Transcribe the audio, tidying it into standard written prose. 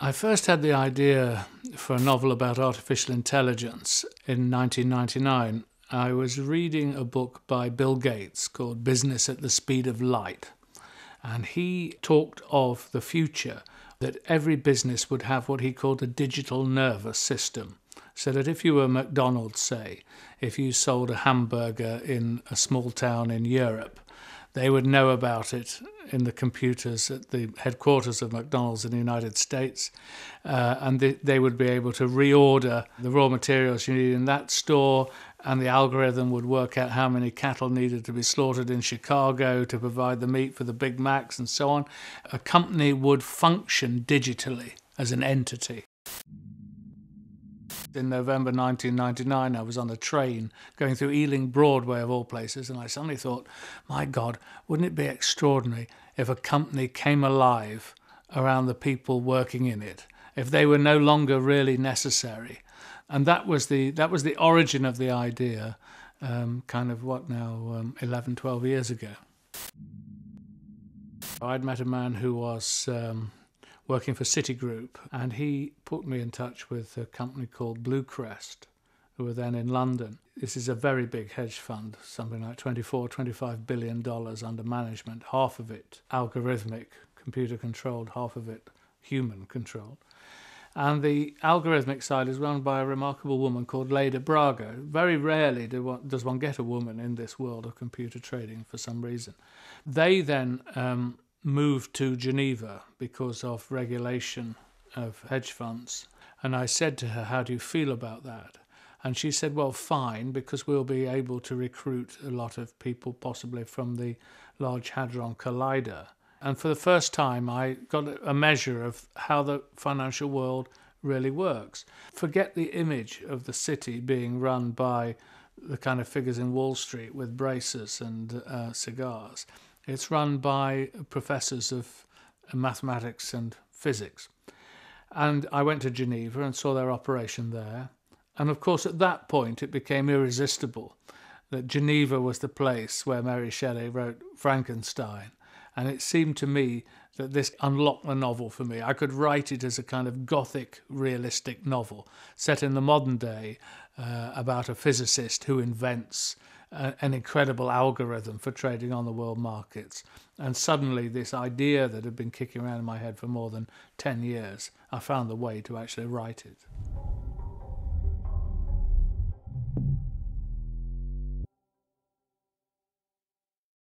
I first had the idea for a novel about artificial intelligence in 1999. I was reading a book by Bill Gates called Business at the Speed of Light. And he talked of the future, that every business would have what he called a digital nervous system. So that if you were McDonald's, say, if you sold a hamburger in a small town in Europe, they would know about it in the computers at the headquarters of McDonald's in the United States, and they would be able to reorder the raw materials you need in that store, and the algorithm would work out how many cattle needed to be slaughtered in Chicago to provide the meat for the Big Macs and so on. A company would function digitally as an entity. In November 1999, I was on a train going through Ealing Broadway, of all places, and I suddenly thought, my God, wouldn't it be extraordinary if a company came alive around the people working in it, if they were no longer really necessary? And that was the origin of the idea, 11, 12 years ago. I'd met a man who was working for Citigroup, and he put me in touch with a company called Bluecrest, who were then in London. This is a very big hedge fund, something like $25 billion under management, half of it algorithmic, computer-controlled, half of it human-controlled. And the algorithmic side is run by a remarkable woman called Leda Braga. Very rarely does one get a woman in this world of computer trading for some reason. They then moved to Geneva because of regulation of hedge funds. And I said to her, how do you feel about that? And she said, well, fine, because we'll be able to recruit a lot of people, possibly from the Large Hadron Collider. And for the first time, I got a measure of how the financial world really works. Forget the image of the city being run by the kind of figures in Wall Street with braces and cigars. It's run by professors of mathematics and physics. And I went to Geneva and saw their operation there. And of course, at that point, it became irresistible that Geneva was the place where Mary Shelley wrote Frankenstein. And it seemed to me that this unlocked the novel for me. I could write it as a kind of gothic, realistic novel set in the modern day about a physicist who invents an incredible algorithm for trading on the world markets. And suddenly this idea that had been kicking around in my head for more than 10 years, I found the way to actually write it.